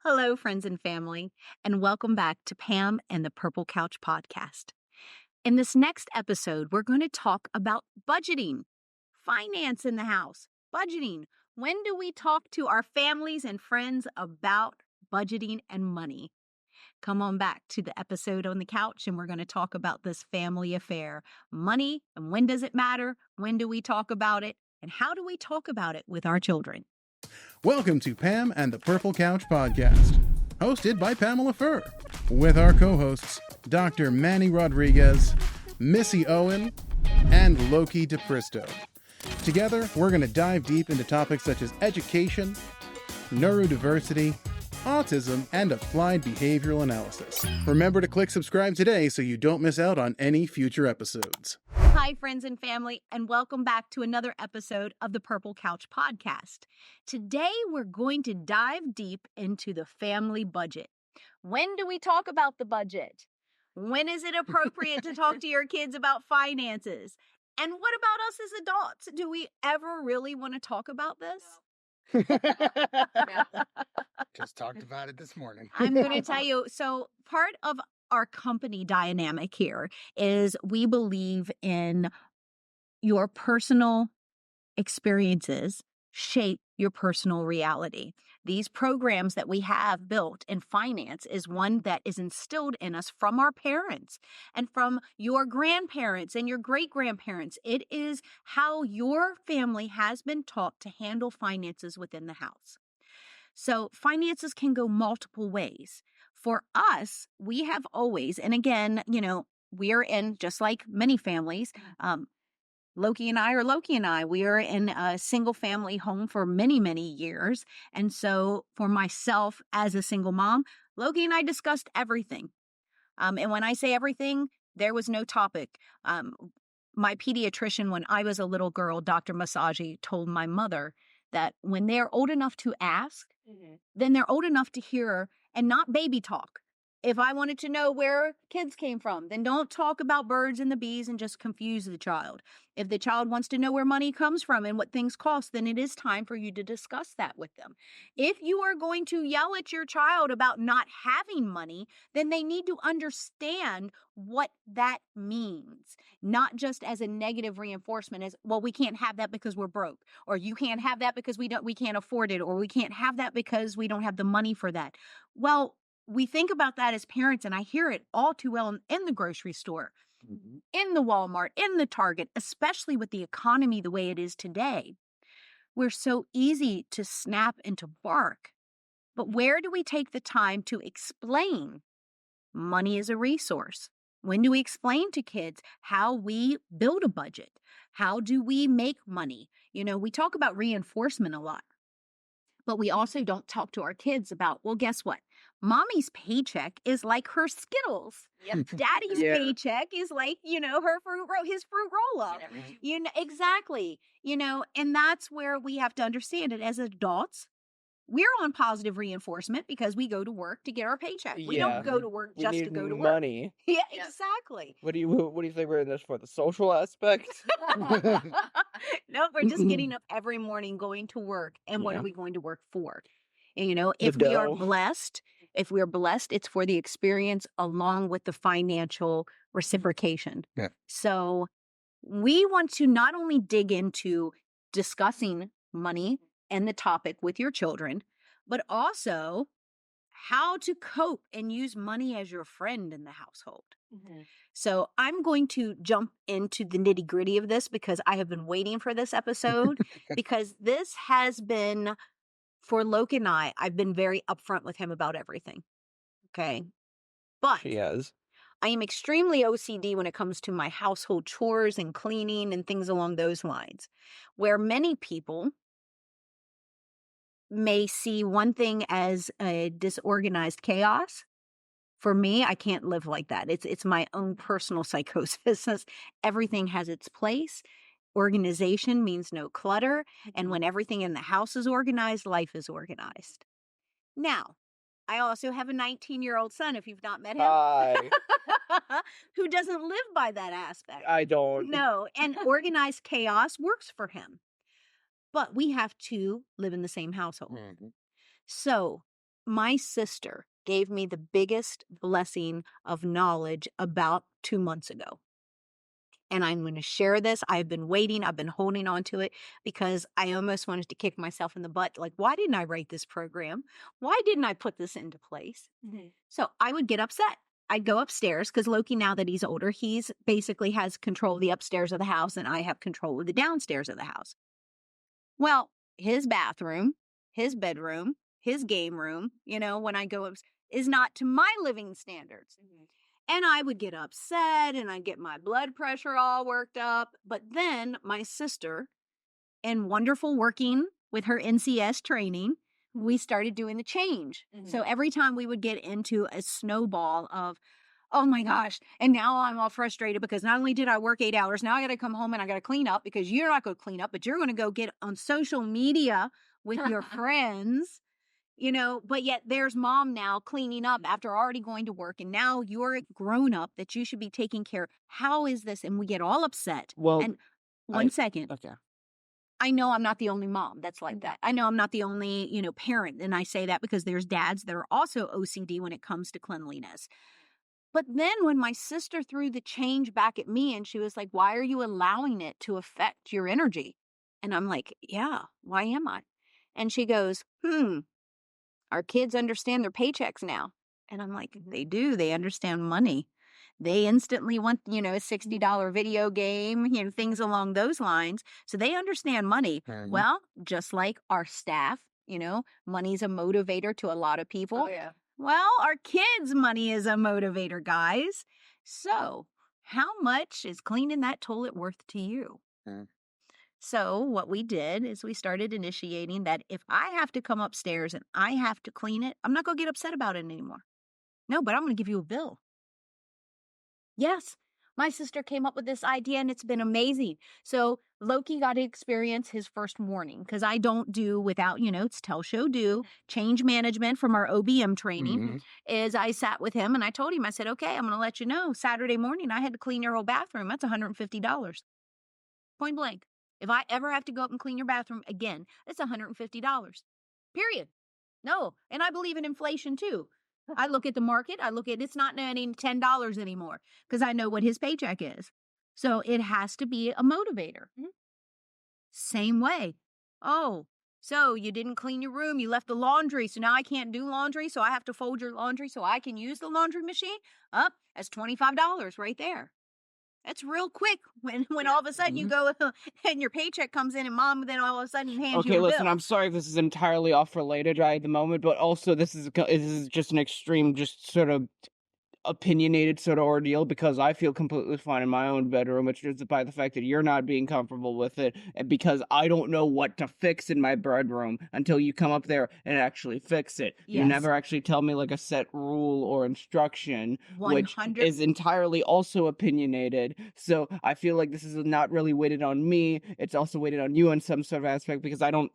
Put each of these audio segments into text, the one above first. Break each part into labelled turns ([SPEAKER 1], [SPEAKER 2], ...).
[SPEAKER 1] Hello, friends and family, and welcome back to Pam and the Purple Couch podcast. In this next episode, we're going to talk about budgeting, finance in the house, budgeting. When do we talk to our families and friends about budgeting and money? Come on back to the episode on the couch, and we're going to talk about this family affair, money, and when does it matter? When do we talk about it? And how do we talk about it with our children?
[SPEAKER 2] Welcome to Pam and the Purple Couch podcast, hosted by Pamela Furr, with our co-hosts Dr. Manny Rodriguez, Missy Owen, and Loki DePristo. Together, we're going to dive deep into topics such as education, neurodiversity, autism, and applied behavioral analysis. Remember to click subscribe today so you don't miss out on any future episodes.
[SPEAKER 1] Hi, friends and family, and welcome back to another episode of the Purple Couch podcast. Today, we're going to dive deep into the family budget. When do we talk about the budget? When is it appropriate to talk to your kids about finances? And what about us as adults? Do we ever really want to talk about this?
[SPEAKER 3] Just talked about it this morning.
[SPEAKER 1] I'm going to tell you, so part of our company dynamic here is we believe in your personal experiences shape your personal reality. These programs that we have built in finance is one that is instilled in us from our parents and from your grandparents and your great-grandparents. It is how your family has been taught to handle finances within the house. So finances can go multiple ways. For us, we have always, and again, we're in, just like many families, Loki and I, we are in a single family home for many, many years. And so for myself as a single mom, Loki and I discussed everything. And when I say everything, there was no topic. My pediatrician, when I was a little girl, Dr. Masagi, told my mother that when they're old enough to ask, then they're old enough to hear and not baby talk. If I wanted to know where kids came from, then don't talk about birds and the bees and just confuse the child. If the child wants to know where money comes from and what things cost, then it is time for you to discuss that with them. If you are going to yell at your child about not having money, then they need to understand what that means, not just as a negative reinforcement as, well, we can't have that because we're broke, or you can't have that because we can't afford it, or we can't have that because we don't have the money for that. Well, we think about that as parents, and I hear it all too well in the grocery store, in the Walmart, in the Target, especially with the economy the way it is today. We're so easy to snap and to bark. But where do we take the time to explain money is a resource? When do we explain to kids how we build a budget? How do we make money? We talk about reinforcement a lot. But we also don't talk to our kids about, well, guess what? Mommy's paycheck is like her Skittles.
[SPEAKER 4] Yep.
[SPEAKER 1] Daddy's paycheck is like, his fruit roll up. Exactly. And that's where we have to understand it as adults. We're on positive reinforcement because we go to work to get our paycheck. We don't go to work just to go to work.
[SPEAKER 4] Money.
[SPEAKER 1] Yeah, exactly.
[SPEAKER 4] What do you think we're in this for? The social aspect?
[SPEAKER 1] No, we're just getting up every morning, going to work. And what are we going to work for? And, if
[SPEAKER 4] The
[SPEAKER 1] we are
[SPEAKER 4] dough.
[SPEAKER 1] blessed, it's for the experience along with the financial reciprocation.
[SPEAKER 3] Yeah.
[SPEAKER 1] So we want to not only dig into discussing money and the topic with your children, but also how to cope and use money as your friend in the household. So I'm going to jump into the nitty gritty of this because I have been waiting for this episode because this has been, for Loki and I've been very upfront with him about everything. Okay. But
[SPEAKER 4] She has.
[SPEAKER 1] I am extremely OCD when it comes to my household chores and cleaning and things along those lines, where many people may see one thing as a disorganized chaos. For me, I can't live like that. It's my own personal psychosis. Everything has its place. Organization means no clutter. And when everything in the house is organized, life is organized. Now, I also have a 19-year-old son, if you've not met him,
[SPEAKER 4] Hi.
[SPEAKER 1] who doesn't live by that aspect.
[SPEAKER 4] I don't.
[SPEAKER 1] No, and organized chaos works for him. But we have to live in the same household. So my sister gave me the biggest blessing of knowledge about 2 months ago. And I'm going to share this. I've been waiting. I've been holding on to it because I almost wanted to kick myself in the butt. Like, why didn't I write this program? Why didn't I put this into place? So I would get upset. I'd go upstairs because Loki, now that he's older, he's basically has control of the upstairs of the house and I have control of the downstairs of the house. Well, his bathroom, his bedroom, his game room, when I go up, is not to my living standards. And I would get upset and I'd get my blood pressure all worked up. But then my sister, in wonderful working with her NCS training, we started doing the change. So every time we would get into a snowball of, oh my gosh, and now I'm all frustrated because not only did I work 8 hours, now I got to come home and I got to clean up because you're not going to clean up, but you're going to go get on social media with your friends. But yet there's mom now cleaning up after already going to work. And now you're a grown up that you should be taking care. How is this? And we get all upset.
[SPEAKER 4] Well,
[SPEAKER 1] and one second.
[SPEAKER 4] Okay.
[SPEAKER 1] I know I'm not the only mom that's like that. I know I'm not the only, parent. And I say that because there's dads that are also OCD when it comes to cleanliness. But then when my sister threw the change back at me and she was like, why are you allowing it to affect your energy? And I'm like, yeah, why am I? And she goes, our kids understand their paychecks now. And I'm like, they do. They understand money. They instantly want, a $60 video game, things along those lines. So they understand money. Well, just like our staff, money's a motivator to a lot of people.
[SPEAKER 4] Oh, yeah.
[SPEAKER 1] Well, our kids' money is a motivator, guys. So how much is cleaning that toilet worth to you? So what we did is we started initiating that if I have to come upstairs and I have to clean it, I'm not going to get upset about it anymore. No, but I'm going to give you a bill. Yes, my sister came up with this idea and it's been amazing. So Loki got to experience his first warning because I don't do without, it's tell, show, do. Change management from our OBM training is I sat with him and I told him, I said, okay, I'm going to let you know Saturday morning I had to clean your whole bathroom. That's $150. Point blank. If I ever have to go up and clean your bathroom again, it's $150. Period. No. And I believe in inflation too. I look at the market. I look at it's not any $10 anymore because I know what his paycheck is. So it has to be a motivator. Same way. Oh, so you didn't clean your room. You left the laundry. So now I can't do laundry. So I have to fold your laundry so I can use the laundry machine. Up, that's $25 right there. That's real quick when all of a sudden you go and your paycheck comes in and mom then all of a sudden hands you a
[SPEAKER 4] Okay, listen,
[SPEAKER 1] bill.
[SPEAKER 4] I'm sorry if this is entirely off related right at the moment, but also this is just an extreme, just sort of opinionated sort of ordeal because I feel completely fine in my own bedroom. It's just by the fact that you're not being comfortable with it, and because I don't know what to fix in my bedroom until you come up there and actually fix it. You
[SPEAKER 1] Yes.
[SPEAKER 4] never actually tell me like a set rule or instruction, which
[SPEAKER 1] 100
[SPEAKER 4] is entirely also opinionated. So I feel like this is not really weighted on me. It's also weighted on you in some sort of aspect because I don't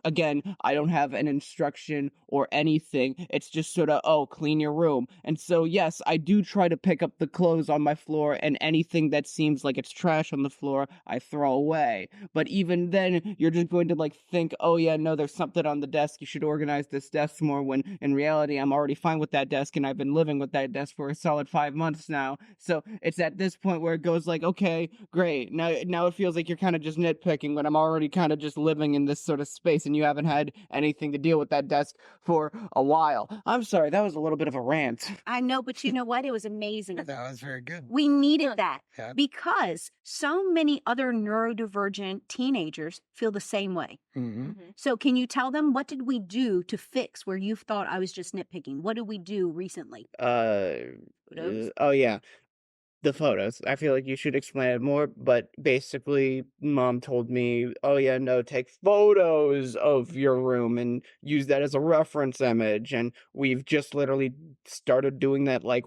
[SPEAKER 4] have an instruction or anything. It's just sort of, oh, clean your room. And so, yes, I do try to pick up the clothes on my floor, and anything that seems like it's trash on the floor, I throw away. But even then, you're just going to like think, oh yeah, no, there's something on the desk. You should organize this desk more, when in reality, I'm already fine with that desk and I've been living with that desk for a solid 5 months now. So it's at this point where it goes like, okay, great. Now it feels like you're kind of just nitpicking when I'm already kind of just living in this sort of space and you haven't had anything to deal with that desk for a while. I'm sorry, that was a little bit of a rant.
[SPEAKER 1] I know, but you know what? It was amazing.
[SPEAKER 3] That was very good.
[SPEAKER 1] We needed that
[SPEAKER 3] Yeah.
[SPEAKER 1] because so many other neurodivergent teenagers feel the same way. So can you tell them what did we do to fix where you thought I was just nitpicking? What did we do recently? Photos?
[SPEAKER 4] Oh yeah. The photos. I feel like you should explain it more, but basically, mom told me, oh yeah, no, take photos of your room and use that as a reference image. And we've just literally started doing that like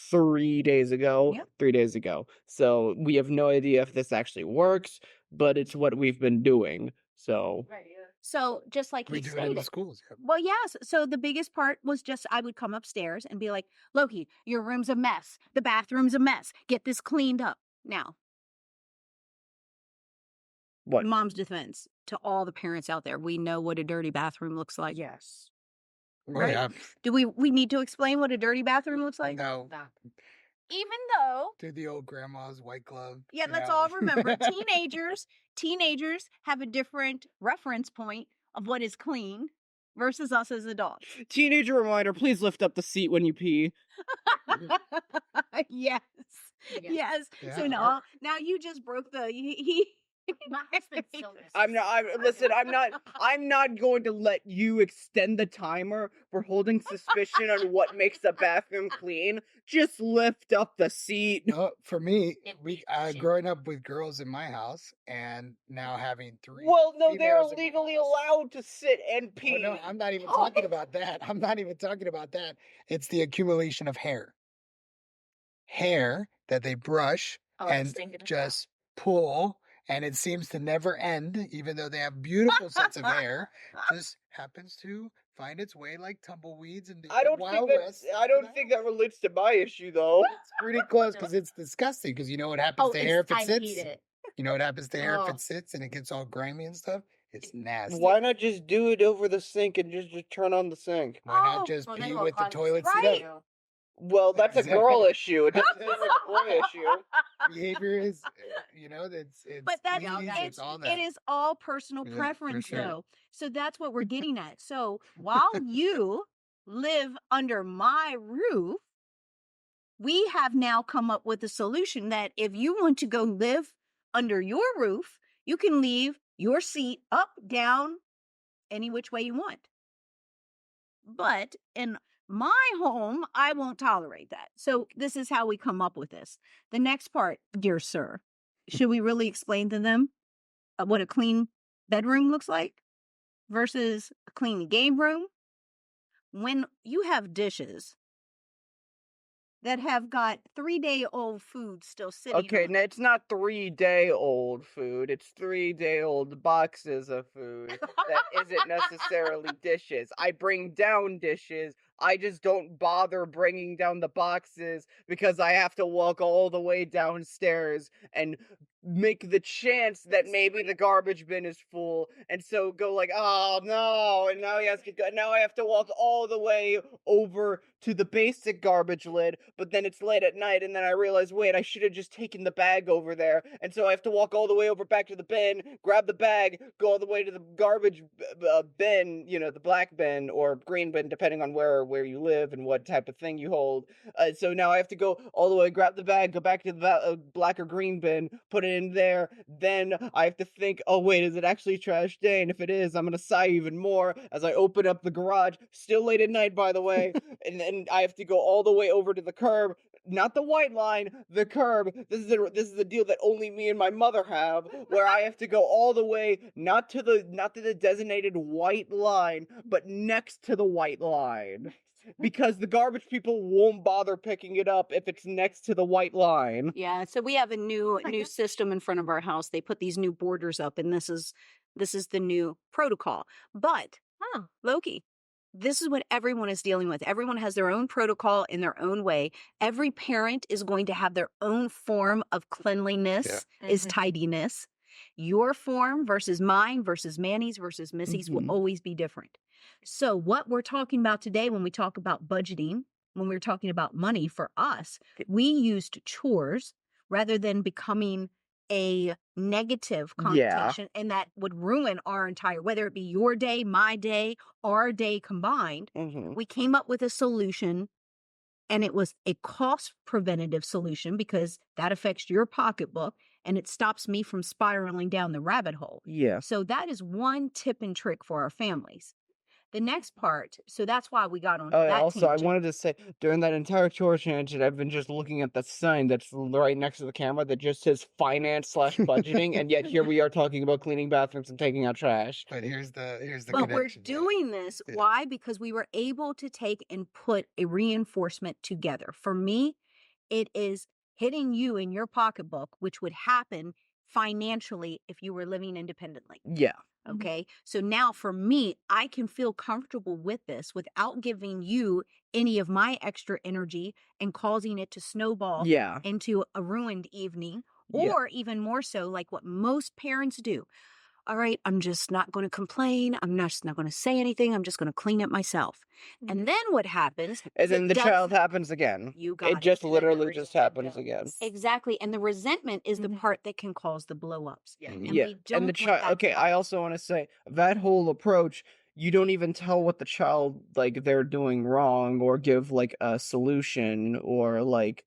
[SPEAKER 4] 3 days ago?
[SPEAKER 1] Yep.
[SPEAKER 4] 3 days ago. So we have no idea if this actually works, but it's what we've been doing. So.
[SPEAKER 1] Right. So just like
[SPEAKER 3] We
[SPEAKER 1] he
[SPEAKER 3] do it in the
[SPEAKER 1] stated.
[SPEAKER 3] schools. Yep.
[SPEAKER 1] Well, yes. So the biggest part was just I would come upstairs and be like, Loki, your room's a mess. The bathroom's a mess. Get this cleaned up. Now,
[SPEAKER 4] What?
[SPEAKER 1] mom's defense to all the parents out there, we know what a dirty bathroom looks like.
[SPEAKER 4] Yes.
[SPEAKER 3] Oh,
[SPEAKER 1] right?
[SPEAKER 3] yeah.
[SPEAKER 1] Do we need to explain what a dirty bathroom looks like?
[SPEAKER 3] No.
[SPEAKER 1] Even though,
[SPEAKER 3] To the old grandma's white glove.
[SPEAKER 1] yeah,
[SPEAKER 3] you
[SPEAKER 1] let's
[SPEAKER 3] know?
[SPEAKER 1] all remember teenagers have a different reference point of what is clean versus us as adults.
[SPEAKER 4] Teenager reminder, please lift up the seat when you pee.
[SPEAKER 1] Yes. Yes.
[SPEAKER 3] Yeah,
[SPEAKER 1] So now you just broke the
[SPEAKER 5] My husband still does.
[SPEAKER 4] I'm not going to let you extend the timer for holding suspicion on what makes the bathroom clean. Just lift up the seat.
[SPEAKER 3] No, for me,
[SPEAKER 5] Nitpicking.
[SPEAKER 3] growing up with girls in my house and now having 3
[SPEAKER 4] Well, no, they're
[SPEAKER 3] females in my
[SPEAKER 4] legally
[SPEAKER 3] house.
[SPEAKER 4] allowed to sit and
[SPEAKER 3] Oh,
[SPEAKER 4] pee.
[SPEAKER 3] no, I'm not even talking about that. I'm not even talking about that. It's the accumulation of hair. Hair that they brush and just pull, and it seems to never end, even though they have beautiful sets of hair. Just happens to find its way like tumbleweeds and
[SPEAKER 4] I don't think that relates to my issue though.
[SPEAKER 3] It's pretty close because it's disgusting. Because you know what happens to hair if it
[SPEAKER 1] I
[SPEAKER 3] sits?
[SPEAKER 1] hate it.
[SPEAKER 3] You know what happens to hair if
[SPEAKER 1] Oh.
[SPEAKER 3] it sits and it gets all grimy and stuff? It's nasty.
[SPEAKER 4] Why not just do it over the sink and just turn on the sink?
[SPEAKER 3] Why not
[SPEAKER 1] Oh,
[SPEAKER 3] just
[SPEAKER 5] Well, then
[SPEAKER 3] pee
[SPEAKER 5] we'll
[SPEAKER 3] with the
[SPEAKER 5] cause
[SPEAKER 3] toilet
[SPEAKER 1] Right.
[SPEAKER 3] seat up?
[SPEAKER 4] Well, that's a
[SPEAKER 3] Exactly.
[SPEAKER 4] girl issue. It doesn't seem like a boy issue.
[SPEAKER 3] Behavior is, it's
[SPEAKER 1] But that's
[SPEAKER 3] fleas, it's all that.
[SPEAKER 1] it is all personal
[SPEAKER 3] Yeah, for
[SPEAKER 1] preference
[SPEAKER 3] sure.
[SPEAKER 1] though. So that's what we're getting at. So while you live under my roof, we have now come up with a solution that if you want to go live under your roof, you can leave your seat up, down, any which way you want. But in my home, I won't tolerate that. So this is how we come up with this. The next part, dear sir, should we really explain to them what a clean bedroom looks like versus a clean game room? When you have dishes that have got 3-day-old food still sitting
[SPEAKER 4] Okay,
[SPEAKER 1] on
[SPEAKER 4] now it's not 3-day-old food. It's 3-day-old boxes of food that isn't necessarily dishes. I bring down dishes. I just don't bother bringing down the boxes because I have to walk all the way downstairs and make the chance that maybe the garbage bin is full, and so go like, oh no, and now now I have to walk all the way over to the basic garbage lid, but then it's late at night, and then I realize, wait, I should have just taken the bag over there, and so I have to walk all the way over back to the bin, grab the bag, go all the way to the garbage bin, the black bin or green bin, depending on where you live and what type of thing you hold. So now I have to go all the way, grab the bag, go back to the black or green bin, put it in there. Then I have to think, oh wait, is it actually trash day? And if it is, I'm gonna sigh even more as I open up the garage. Still late at night, by the way. And then I have to go all the way over to the curb. Not the white line, the curb. This is the deal that only me and my mother have, where I have to go all the way, not to the designated white line, but next to the white line. Because the garbage people won't bother picking it up if it's next to the white line.
[SPEAKER 1] Yeah, so we have a new system in front of our house. They put these new borders up, and this is the new protocol. But Loki, this is what everyone is dealing with. Everyone has their own protocol in their own way. Every parent is going to have their own form of cleanliness, is tidiness. Your form versus mine versus Manny's versus Missy's will always be different. So what we're talking about today when we talk about budgeting, when we're talking about money for us, we used chores rather than becoming a negative connotation, and that would ruin our entire, whether it be your day, my day, our day combined. We came up with a solution, and it was a cost preventative solution because that affects your pocketbook and it stops me from spiraling down the rabbit hole.
[SPEAKER 4] Yeah.
[SPEAKER 1] So that is one tip and trick for our families. The next part, so that's why we got on that
[SPEAKER 4] Also,
[SPEAKER 1] tangent.
[SPEAKER 4] I wanted to say, during that entire chore tangent, I've been just looking at the sign that's right next to the camera that just says finance/budgeting, and yet here we are talking about cleaning bathrooms and taking out trash.
[SPEAKER 3] But here's the
[SPEAKER 1] But we're
[SPEAKER 3] connection.
[SPEAKER 1] doing this, why? Because we were able to take and put a reinforcement together. For me, it is hitting you in your pocketbook, which would happen financially if you were living independently.
[SPEAKER 4] Yeah.
[SPEAKER 1] Okay. So now for me, I can feel comfortable with this without giving you any of my extra energy and causing it to snowball
[SPEAKER 4] Yeah.
[SPEAKER 1] into a ruined evening,
[SPEAKER 4] Yeah.
[SPEAKER 1] or even more so, like what most parents do. all right, I'm just not going to complain. I'm just not going to say anything. I'm just going to clean it myself. And then what happens?
[SPEAKER 4] And then
[SPEAKER 1] it
[SPEAKER 4] the
[SPEAKER 1] does-
[SPEAKER 4] child happens again.
[SPEAKER 1] You got
[SPEAKER 4] It just literally just happens again.
[SPEAKER 1] Exactly. And the resentment is the part that can cause the blow ups.
[SPEAKER 3] Yeah.
[SPEAKER 1] And
[SPEAKER 4] Yeah.
[SPEAKER 1] we don't
[SPEAKER 4] And the
[SPEAKER 1] want
[SPEAKER 4] child.
[SPEAKER 1] that
[SPEAKER 4] Okay,
[SPEAKER 1] to
[SPEAKER 4] I
[SPEAKER 1] happen.
[SPEAKER 4] also want to say that whole approach. You don't even tell what the child like they're doing wrong, or give like a solution, or like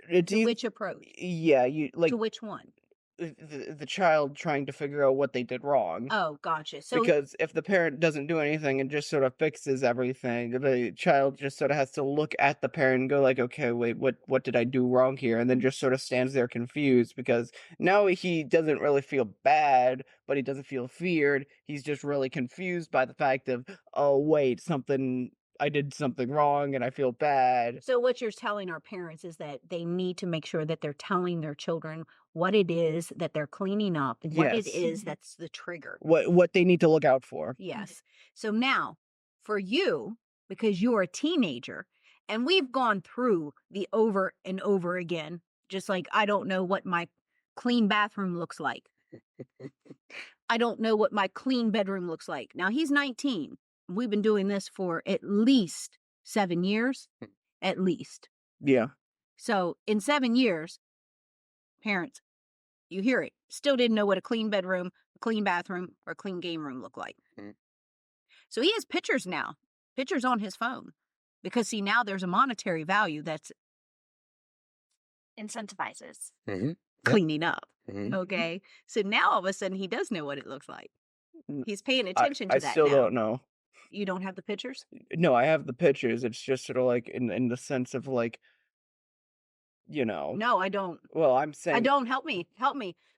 [SPEAKER 4] it's
[SPEAKER 1] To which approach?
[SPEAKER 4] yeah, you like
[SPEAKER 1] To which one?
[SPEAKER 4] the child trying to figure out what they did wrong.
[SPEAKER 1] Oh, gotcha. So
[SPEAKER 4] Because if the parent doesn't do anything and just sort of fixes everything, the child just sort of has to look at the parent and go like, okay, wait, what did I do wrong here? And then just sort of stands there confused, because now he doesn't really feel bad, but he doesn't feel feared. He's just really confused by the fact of, oh wait, I did something wrong and I feel bad.
[SPEAKER 1] So what you're telling our parents is that they need to make sure that they're telling their children what it is that they're cleaning up, what it
[SPEAKER 4] Yes.
[SPEAKER 1] is that's the trigger.
[SPEAKER 4] What they need to look out for.
[SPEAKER 1] Yes. So now, for you, because you're a teenager, and we've gone through the over and over again, just like I don't know what my clean bathroom looks like. I don't know what my clean bedroom looks like. Now he's 19. We've been doing this for at least 7 years, at least.
[SPEAKER 4] Yeah.
[SPEAKER 1] So in 7 years, parents, you hear it, still didn't know what a clean bedroom, a clean bathroom, or a clean game room looked like. So he has pictures now, pictures on his phone, because see, now there's a monetary value that's
[SPEAKER 5] Incentivizes.
[SPEAKER 1] cleaning up.
[SPEAKER 3] Mhm.
[SPEAKER 1] Okay. So now all of a sudden he does know what it looks like.
[SPEAKER 4] N-
[SPEAKER 1] He's paying attention to
[SPEAKER 4] I
[SPEAKER 1] that
[SPEAKER 4] still
[SPEAKER 1] now.
[SPEAKER 4] don't know.
[SPEAKER 1] You don't have the pictures?
[SPEAKER 4] No, I have the pictures. It's just sort of like in the sense of like, you know.
[SPEAKER 1] No, I don't.
[SPEAKER 4] Well, I'm saying
[SPEAKER 1] I don't. Help me.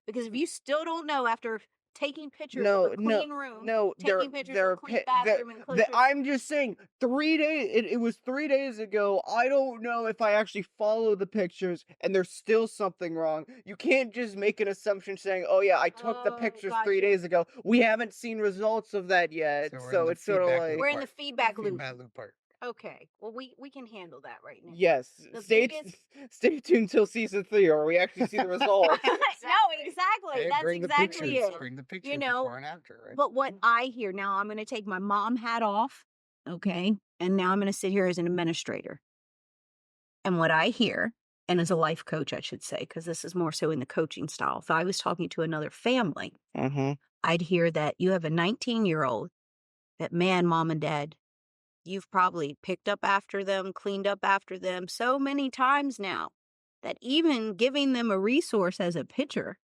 [SPEAKER 1] Because if you still don't know after taking pictures
[SPEAKER 4] no,
[SPEAKER 1] of a clean room,
[SPEAKER 4] no.
[SPEAKER 1] taking pictures of a clean bathroom, and closure,
[SPEAKER 4] I'm just saying 3 days. It was 3 days ago. I don't know if I actually follow the pictures, and there's still something wrong. You can't just make an assumption saying, "Oh yeah, I took the
[SPEAKER 1] Oh,
[SPEAKER 4] pictures
[SPEAKER 1] gotcha.
[SPEAKER 4] 3 days ago." We haven't seen results of that yet,
[SPEAKER 3] So we're in
[SPEAKER 4] so
[SPEAKER 3] the
[SPEAKER 4] it's sort of
[SPEAKER 3] feedback
[SPEAKER 4] like
[SPEAKER 3] loop
[SPEAKER 1] we're in the
[SPEAKER 3] part.
[SPEAKER 1] feedback loop.
[SPEAKER 3] Feedback loop part.
[SPEAKER 1] Okay. Well, we can handle that right now.
[SPEAKER 4] yes.
[SPEAKER 1] The
[SPEAKER 4] Stay
[SPEAKER 1] biggest-
[SPEAKER 4] stay tuned till season 3, or we actually see the results.
[SPEAKER 1] No, exactly.
[SPEAKER 3] Hey,
[SPEAKER 1] That's
[SPEAKER 3] bring the
[SPEAKER 1] exactly
[SPEAKER 3] pictures.
[SPEAKER 1] it.
[SPEAKER 3] Bring the pictures
[SPEAKER 1] You know,
[SPEAKER 3] before and after, right?
[SPEAKER 1] But what I hear now, I'm going to take my mom hat off, okay? And now I'm going to sit here as an administrator. And what I hear, and as a life coach, I should say, because this is more so in the coaching style. If I was talking to another family,
[SPEAKER 4] Mm-hmm.
[SPEAKER 1] I'd hear that you have a 19-year-old that, man, mom and dad, you've probably picked up after them, cleaned up after them so many times now that even giving them a resource as a pitcher,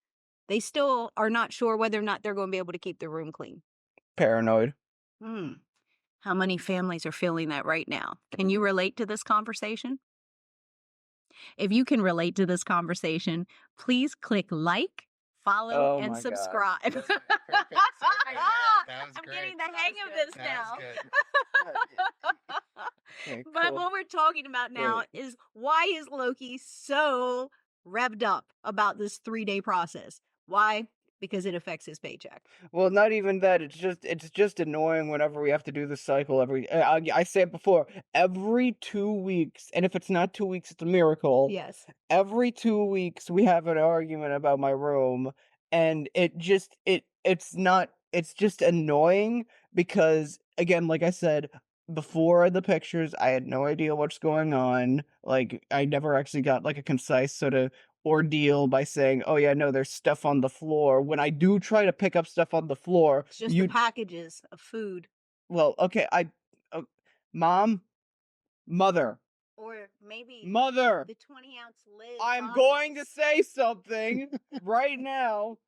[SPEAKER 1] they still are not sure whether or not they're going to be able to keep their room clean.
[SPEAKER 4] Paranoid.
[SPEAKER 1] How many families are feeling that right now? Can you relate to this conversation? If you can relate to this conversation, please click like, follow,
[SPEAKER 4] Oh
[SPEAKER 1] and
[SPEAKER 4] my God.
[SPEAKER 1] subscribe.
[SPEAKER 3] Perfect. That was
[SPEAKER 1] I'm
[SPEAKER 3] great.
[SPEAKER 1] getting the hang of this
[SPEAKER 3] That
[SPEAKER 1] now.
[SPEAKER 3] was good.
[SPEAKER 4] Okay,
[SPEAKER 1] But
[SPEAKER 4] cool.
[SPEAKER 1] what we're talking about now is, why is Loki so revved up about this 3-day process? Why? Because it affects his paycheck.
[SPEAKER 4] Well, not even that. It's just annoying whenever we have to do the cycle I said before, every 2 weeks, and if it's not 2 weeks, it's a miracle.
[SPEAKER 1] Yes.
[SPEAKER 4] Every 2 weeks we have an argument about my room, and it's just annoying because, again, like I said, before the pictures, I had no idea what's going on. Like, I never actually got like a concise sort of ordeal by saying, "Oh yeah, no, there's stuff on the floor." When I do try to pick up stuff on the floor,
[SPEAKER 1] It's just the packages of food.
[SPEAKER 4] well, okay, mom, mother,
[SPEAKER 1] Or maybe
[SPEAKER 4] mother,
[SPEAKER 1] the 20-ounce lid.
[SPEAKER 4] I'm going to say something right now.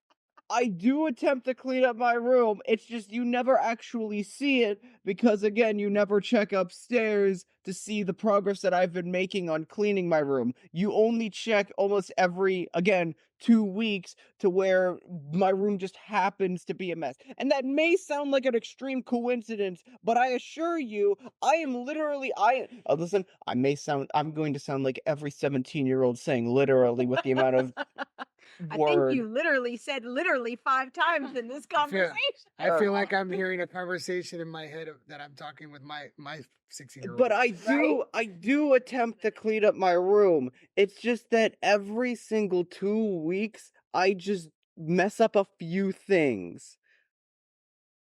[SPEAKER 4] I do attempt to clean up my room. It's just you never actually see it because, again, you never check upstairs to see the progress that I've been making on cleaning my room. You only check almost every, again, 2 weeks to where my room just happens to be a mess. And that may sound like an extreme coincidence, but I assure you, I am literally, listen, I'm going to sound like every 17-year-old saying literally with the amount of
[SPEAKER 1] I
[SPEAKER 4] word.
[SPEAKER 1] think you literally said literally 5 times in this conversation.
[SPEAKER 3] I feel like I'm hearing a conversation in my head that I'm talking with my 16-year-old.
[SPEAKER 4] But I do attempt to clean up my room. It's just that every single 2 weeks, I just mess up a few things.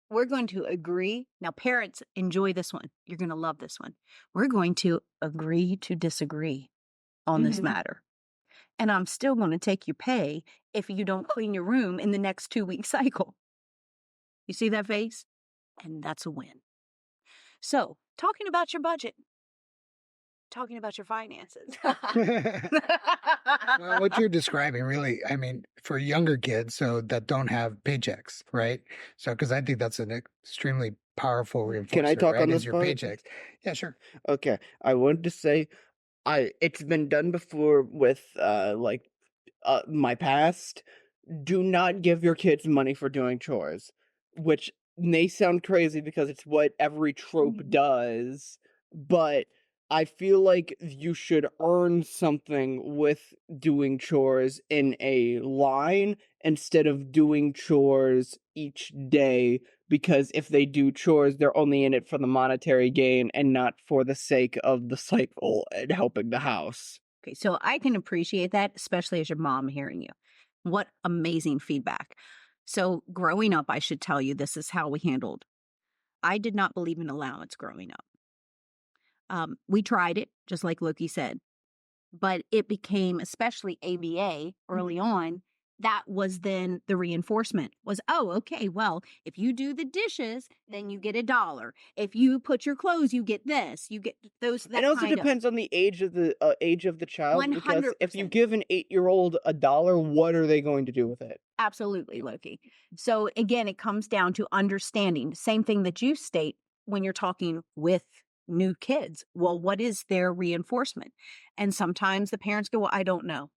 [SPEAKER 1] We're going to agree. Now, parents, enjoy this one. You're going to love this one. We're going to agree to disagree on this matter. And I'm still going to take your pay if you don't clean your room in the next 2-week cycle. You see that face? And that's a win. So, talking about your budget, talking about your finances.
[SPEAKER 3] Well, what you're describing really, I mean, for younger kids, so that don't have paychecks, right? So, because I think that's an extremely powerful reinforcer.
[SPEAKER 4] Can I talk
[SPEAKER 3] right?
[SPEAKER 4] on
[SPEAKER 3] Is
[SPEAKER 4] this
[SPEAKER 3] your
[SPEAKER 4] part?
[SPEAKER 3] paychecks? Yeah, sure.
[SPEAKER 4] Okay, I wanted to say, it's been done before with my past. Do not give your kids money for doing chores, which may sound crazy because it's what every trope does, but I feel like you should earn something with doing chores in a line instead of doing chores each day, because if they do chores, they're only in it for the monetary gain and not for the sake of the cycle and helping the house.
[SPEAKER 1] Okay, so I can appreciate that, especially as your mom hearing you. What amazing feedback. So, growing up, I should tell you, this is how we handled. I did not believe in allowance growing up. We tried it, just like Loki said, but it became, especially ABA early on, that was then the reinforcement was, oh, okay, well, if you do the dishes, then you get $1. If you put your clothes, you get this. You get those. That
[SPEAKER 4] It also
[SPEAKER 1] kind
[SPEAKER 4] depends on the age of the child. Because if you
[SPEAKER 1] 100%.
[SPEAKER 4] give an 8-year-old $1, what are they going to do with it?
[SPEAKER 1] Absolutely, Loki. So again, it comes down to understanding. Same thing that you state when you're talking with new kids. Well, what is their reinforcement? And sometimes the parents go, well, I don't know.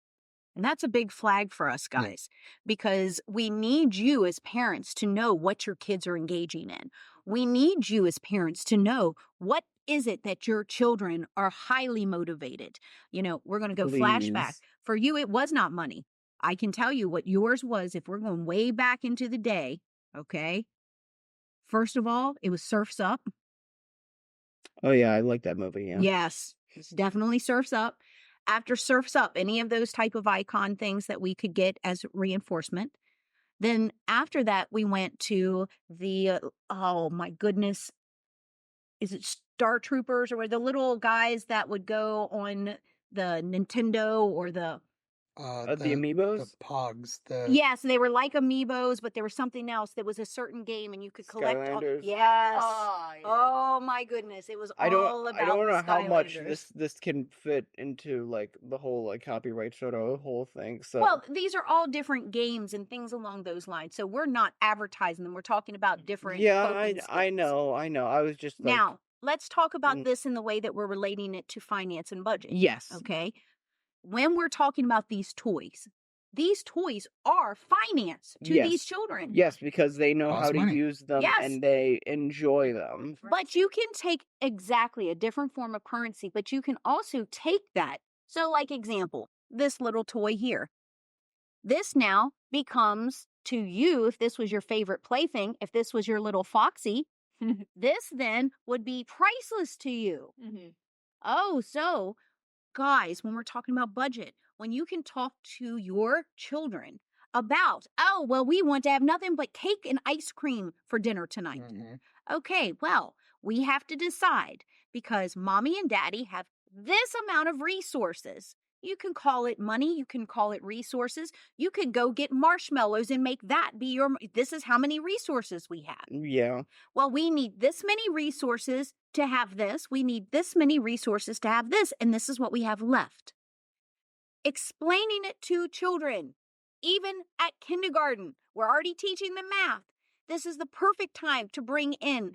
[SPEAKER 1] And that's a big flag for us guys, because we need you as parents to know what your kids are engaging in. We need you as parents to know what is it that your children are highly motivated. You know, we're going to go flashback.
[SPEAKER 4] Please.
[SPEAKER 1] For you, it was not money. I can tell you what yours was if we're going way back into the day, okay? First of all, it was Surf's Up.
[SPEAKER 4] Oh yeah, I like that movie, yeah.
[SPEAKER 1] Yes, it's definitely Surf's Up. After Surf's Up, any of those type of icon things that we could get as reinforcement. Then after that, we went to the, oh my goodness, is it Star Troopers, or the little guys that would go on the Nintendo or the
[SPEAKER 4] The Amiibos?
[SPEAKER 3] The Pogs.
[SPEAKER 1] Yes, they were like amiibos, but there was something else. There was a certain game, and you could collect.
[SPEAKER 4] Skylanders?
[SPEAKER 1] Yes.
[SPEAKER 5] Oh, yeah.
[SPEAKER 1] Oh my goodness, it was
[SPEAKER 4] I
[SPEAKER 1] all about.
[SPEAKER 4] don't know
[SPEAKER 1] the
[SPEAKER 4] how much
[SPEAKER 1] Skylanders.
[SPEAKER 4] this can fit into like the whole like copyright sort of whole thing. So
[SPEAKER 1] Well, these are all different games and things along those lines. So we're not advertising them. We're talking about different.
[SPEAKER 4] yeah,
[SPEAKER 1] coping
[SPEAKER 4] I
[SPEAKER 1] skills.
[SPEAKER 4] know. I was just like,
[SPEAKER 1] Now, let's talk about
[SPEAKER 4] Mm.
[SPEAKER 1] this in the way that we're relating it to finance and budget.
[SPEAKER 4] yes.
[SPEAKER 1] Okay. When we're talking about these toys are finance to
[SPEAKER 4] Yes.
[SPEAKER 1] these children.
[SPEAKER 4] Yes, because they know
[SPEAKER 3] Costs
[SPEAKER 4] how to
[SPEAKER 3] money.
[SPEAKER 4] use them
[SPEAKER 1] Yes.
[SPEAKER 4] and they enjoy them.
[SPEAKER 1] But you can take exactly a different form of currency, but you can also take that. So, like example, this little toy here. This now becomes to you, if this was your favorite plaything, if this was your little Foxy, this then would be priceless to you. Oh, so guys, when we're talking about budget, when you can talk to your children about, oh, well, we want to have nothing but cake and ice cream for dinner tonight. Okay, well, we have to decide, because mommy and daddy have this amount of resources. You can call it money. You can call it resources. You could go get marshmallows and make that be your, this is how many resources we have.
[SPEAKER 4] Yeah.
[SPEAKER 1] Well, we need this many resources to have this. We need this many resources to have this. And this is what we have left. Explaining it to children, even at kindergarten, we're already teaching them math. This is the perfect time to bring in,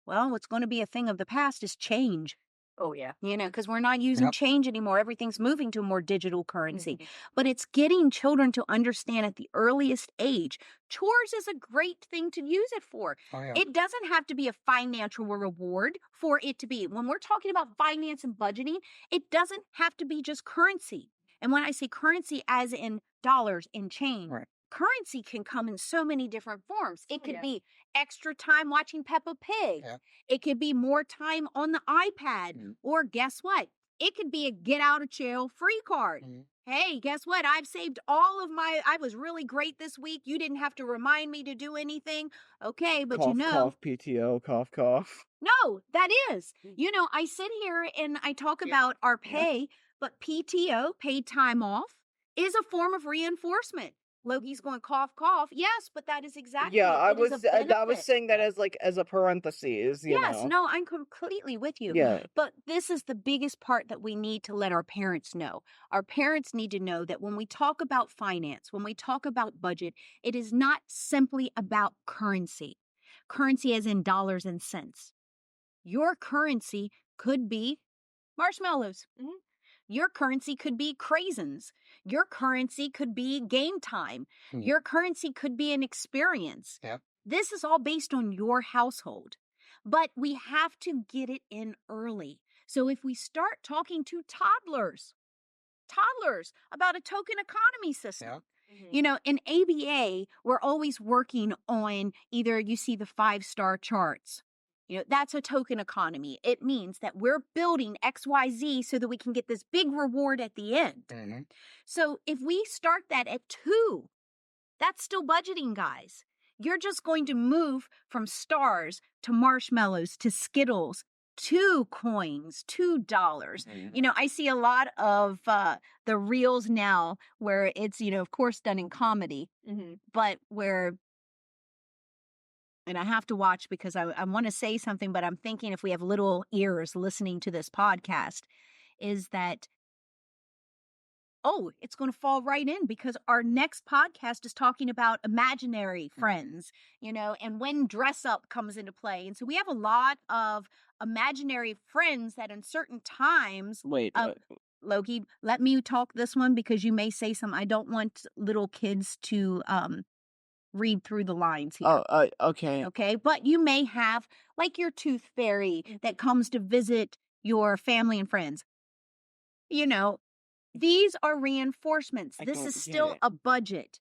[SPEAKER 1] well, what's going to be a thing of the past is change.
[SPEAKER 5] Oh, yeah.
[SPEAKER 1] You know, because we're not using
[SPEAKER 3] Yep.
[SPEAKER 1] change anymore. Everything's moving to a more digital currency. But it's getting children to understand at the earliest age. Chores is a great thing to use it for.
[SPEAKER 3] Oh, yeah.
[SPEAKER 1] It doesn't have to be a financial reward for it to be. When we're talking about finance and budgeting, it doesn't have to be just currency. And when I say currency, as in dollars and change,
[SPEAKER 3] Right.
[SPEAKER 1] currency can come in so many different forms. It could
[SPEAKER 5] Yeah.
[SPEAKER 1] be extra time watching Peppa Pig.
[SPEAKER 3] Yeah.
[SPEAKER 1] It could be more time on the iPad.
[SPEAKER 3] Mhm.
[SPEAKER 1] Or guess what? It could be a get out of jail free card.
[SPEAKER 3] Mhm.
[SPEAKER 1] hey, guess what? I've saved I was really great this week. You didn't have to remind me to do anything. Okay, but
[SPEAKER 4] Cough, cough, PTO, cough, cough.
[SPEAKER 1] no, that is. I sit here and I talk about our pay, but PTO, paid time off, is a form of reinforcement. Loki's going cough, cough. Yes, but that is exactly
[SPEAKER 4] Yeah,
[SPEAKER 1] it. It is a
[SPEAKER 4] I was
[SPEAKER 1] benefit.
[SPEAKER 4] saying that as a parentheses,
[SPEAKER 1] Yes, no, I'm completely with you.
[SPEAKER 4] Yeah.
[SPEAKER 1] But this is the biggest part that we need to let our parents know. Our parents need to know that when we talk about finance, when we talk about budget, it is not simply about currency. Currency as in dollars and cents. Your currency could be marshmallows. Your currency could be craisins. Your currency could be game time. Your currency could be an experience.
[SPEAKER 3] Yep.
[SPEAKER 1] This is all based on your household. But we have to get it in early. So if we start talking to toddlers about a token economy system, in ABA, we're always working on either you see the 5-star charts. That's a token economy. It means that we're building XYZ so that we can get this big reward at the end. So if we start that at 2, that's still budgeting, guys. You're just going to move from stars to marshmallows to Skittles to coins, $2. I see a lot of the reels now where it's, of course, done in comedy, but where, and I have to watch because I want to say something, but I'm thinking if we have little ears listening to this podcast, is that, it's going to fall right in because our next podcast is talking about imaginary friends, and when dress up comes into play. And so we have a lot of imaginary friends that in certain times.
[SPEAKER 4] Wait.
[SPEAKER 1] Loki, let me talk this one because you may say something. I don't want little kids to read through the lines here.
[SPEAKER 4] Okay.
[SPEAKER 1] Okay, but you may have like your tooth fairy that comes to visit your family and friends. These are reinforcements. This is still a budget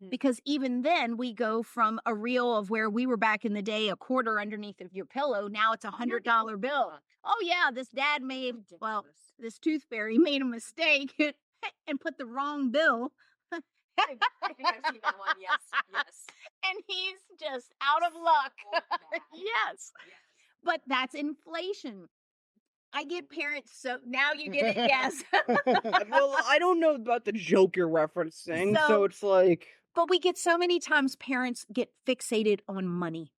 [SPEAKER 1] because even then we go from a reel of where we were back in the day, a quarter underneath of your pillow. Now it's $100 bill. Oh yeah, this tooth fairy made a mistake and put the wrong bill.
[SPEAKER 5] I think I've seen that one. Yes.
[SPEAKER 1] And he's just out of luck. Yes. But that's inflation. I get parents, so now you get it, yes.
[SPEAKER 4] Well, I don't know about the joke you're referencing, so it's like.
[SPEAKER 1] But we get so many times parents get fixated on money.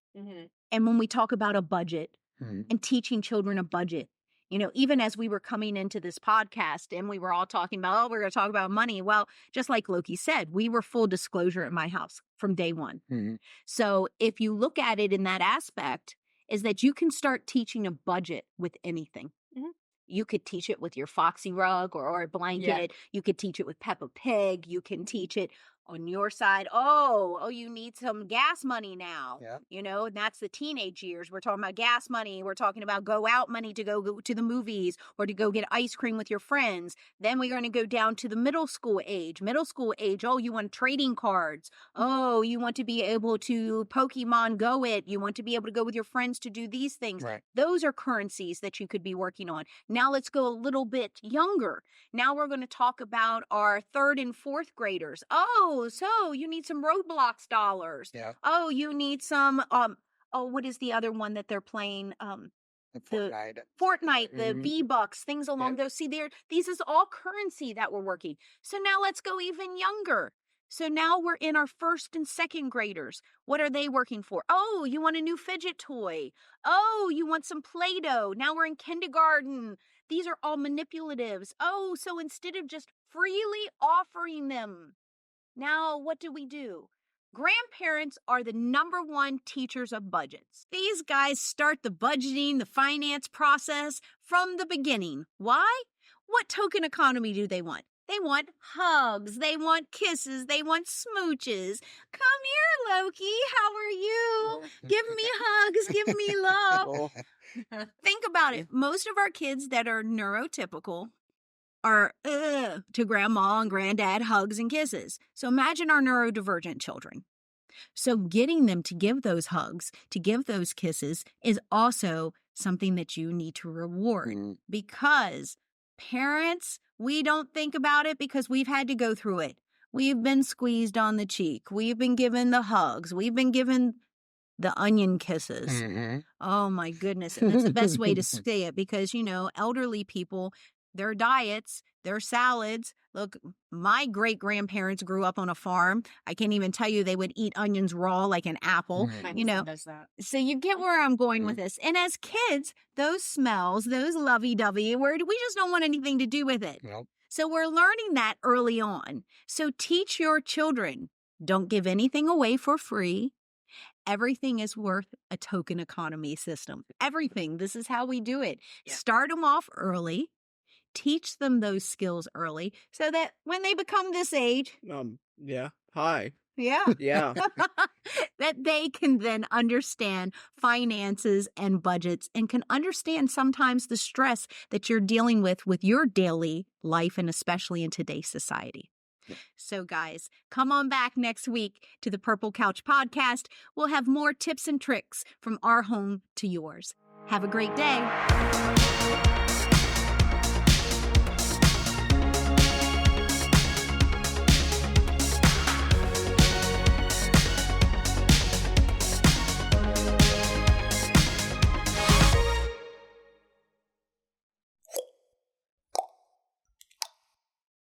[SPEAKER 1] And when we talk about a budget and teaching children a budget, even as we were coming into this podcast and we were all talking about, we're going to talk about money. Well, just like Loki said, we were full disclosure at my house from day one. So if you look at it in that aspect, is that you can start teaching a budget with anything. You could teach it with your Foxy rug or a blanket. You could teach it with Peppa Pig. You can teach it on your side. Oh, you need some gas money now. And that's the teenage years. We're talking about gas money. We're talking about go out money to go to the movies or to go get ice cream with your friends. Then we're going to go down to the middle school age. Oh, you want trading cards. Oh, you want to be able to Pokemon Go it. You want to be able to go with your friends to do these things.
[SPEAKER 3] Right.
[SPEAKER 1] Those are currencies that you could be working on. Now let's go a little bit younger. Now we're going to talk about our 3rd and 4th graders. Oh, so you need some Roblox dollars. Oh, you need some, what is the other one that they're playing? Fortnite, the V-Bucks, things along those. See, these is all currency that we're working. So now let's go even younger. So now we're in our 1st and 2nd graders. What are they working for? Oh, you want a new fidget toy. Oh, you want some Play-Doh. Now we're in kindergarten. These are all manipulatives. Oh, so instead of just freely offering them, now what do? Grandparents are the number 1 teachers of budgets. These guys start the budgeting, the finance process from the beginning. Why? What token economy do they want? They want hugs. They want kisses. They want smooches. Come here, Loki. How are you? Give me hugs. Give me love. Think about it. Most of our kids that are neurotypical are to grandma and granddad hugs and kisses. So imagine our neurodivergent children. So getting them to give those hugs, to give those kisses is also something that you need to reward because Parents, we don't think about it because we've had to go through it. We've been squeezed on the cheek. We've been given the hugs. We've been given the onion kisses.
[SPEAKER 3] Mhm.
[SPEAKER 1] Oh my goodness. And that's the best way to say it because, you know, elderly people, their diets, their salads. Look, my great grandparents grew up on a farm. I can't even tell you they would eat onions raw like an apple.
[SPEAKER 3] Mhm.
[SPEAKER 5] My
[SPEAKER 1] You know,
[SPEAKER 5] husband does that.
[SPEAKER 1] so you get where I'm going with this. And as kids, those smells, those lovey-dovey, we just don't want anything to do with it.
[SPEAKER 3] Nope.
[SPEAKER 1] So we're learning that early on. So teach your children, don't give anything away for free. Everything is worth a token economy system. Everything. This is how we do it.
[SPEAKER 5] Yeah.
[SPEAKER 1] Start them off early. Teach them those skills early so that when they become this age,
[SPEAKER 4] Yeah. Hi.
[SPEAKER 1] yeah,
[SPEAKER 4] Yeah.
[SPEAKER 1] that they can then understand finances and budgets and can understand sometimes the stress that you're dealing with your daily life and especially in today's society. So guys, come on back next week to the Purple Couch Podcast. We'll have more tips and tricks from our home to yours. Have a great day.